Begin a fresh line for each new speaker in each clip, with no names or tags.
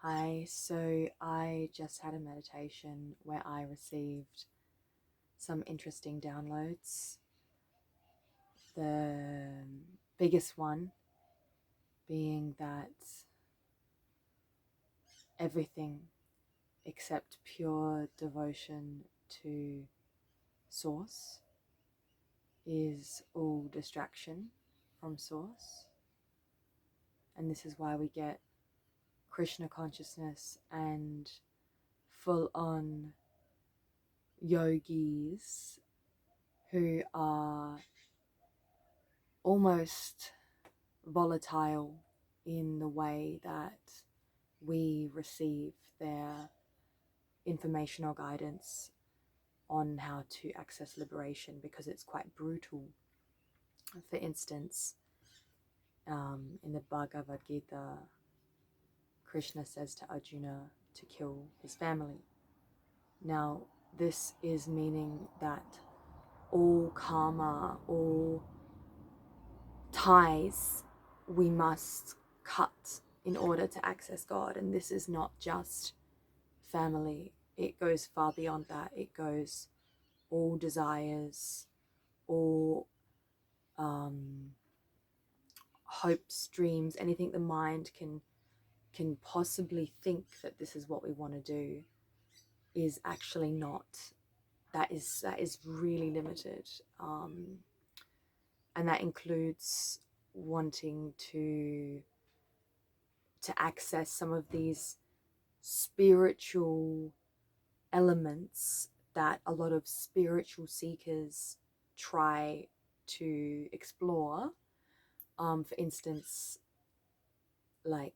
Hi, so I just had a meditation where I received some interesting downloads. The biggest one being that everything except pure devotion to Source is all distraction from Source. And this is why we get Krishna consciousness and full on yogis who are almost volatile in the way that we receive their information or guidance on how to access liberation, because it's quite brutal. For instance, in the Bhagavad Gita, Krishna says to Arjuna to kill his family. Now, this is meaning that all karma, all ties we must cut in order to access God. And this is not just family, it goes far beyond that. It goes all desires, all hopes, dreams, anything the mind can possibly think that this is what we want to do is actually not. That is really limited, and that includes wanting to access some of these spiritual elements that a lot of spiritual seekers try to explore. For instance, like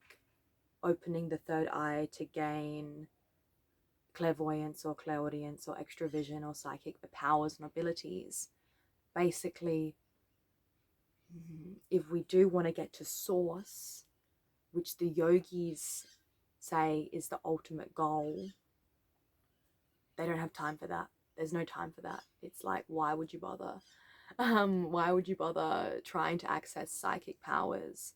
opening the third eye to gain clairvoyance or clairaudience or extra vision or psychic powers and abilities. Basically, if we do want to get to Source, which the yogis say is the ultimate goal, they don't have time for that. There's no time for that. It's like, why would you bother? Why would you bother trying to access psychic powers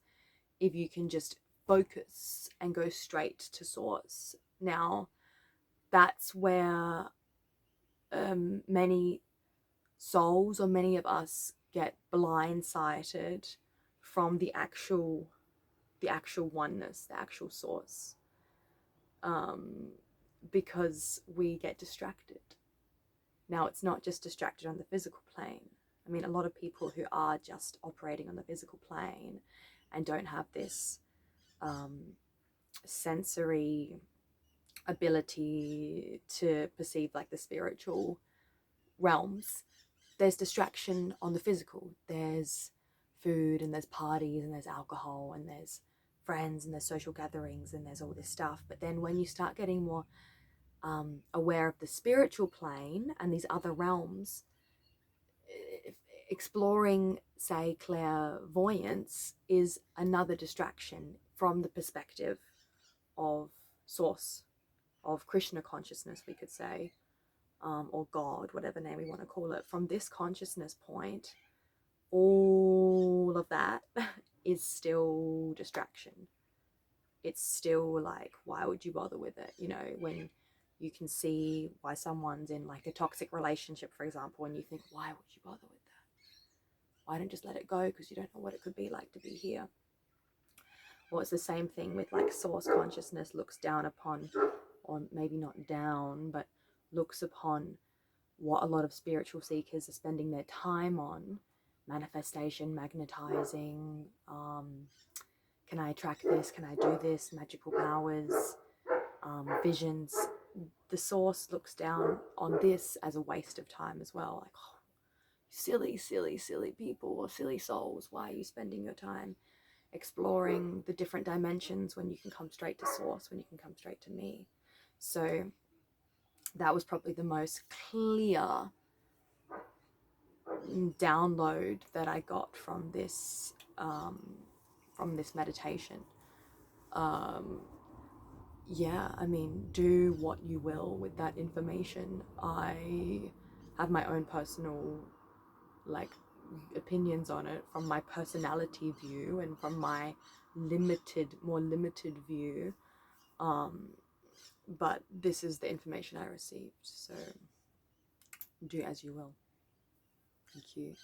if you can just focus and go straight to Source? Now, that's where many souls, or many of us, get blindsided from the actual oneness, the actual Source, because we get distracted. Now, it's not just distracted on the physical plane. I mean, a lot of people who are just operating on the physical plane and don't have this sensory ability to perceive like the spiritual realms, there's distraction on the physical. There's food and there's parties and there's alcohol and there's friends and there's social gatherings and there's all this stuff. But then when you start getting more aware of the spiritual plane and these other realms, exploring, say, clairvoyance is another distraction from the perspective of Source, of Krishna consciousness, we could say, or God, whatever name we want to call it. From this consciousness point, all of that is still distraction. It's still like, why would you bother with it? You know, when you can see why someone's in like a toxic relationship, for example, and you think, why would you bother with that? Why don't just let it go? Because you don't know what it could be like to be here. Well, it's the same thing with like Source consciousness looks down upon, or maybe not down, but looks upon what a lot of spiritual seekers are spending their time on: manifestation, magnetizing, can I attract this, can I do this, magical powers, visions. The Source looks down on this as a waste of time as well. Like, oh, silly people or silly souls, why are you spending your time exploring the different dimensions when you can come straight to Source, when you can come straight to me? So that was probably the most clear download that I got from this meditation. Yeah, I mean, do what you will with that information. I have my own personal like opinions on it from my personality view and from my more limited view. But this is the information I received, so do as you will. Thank you.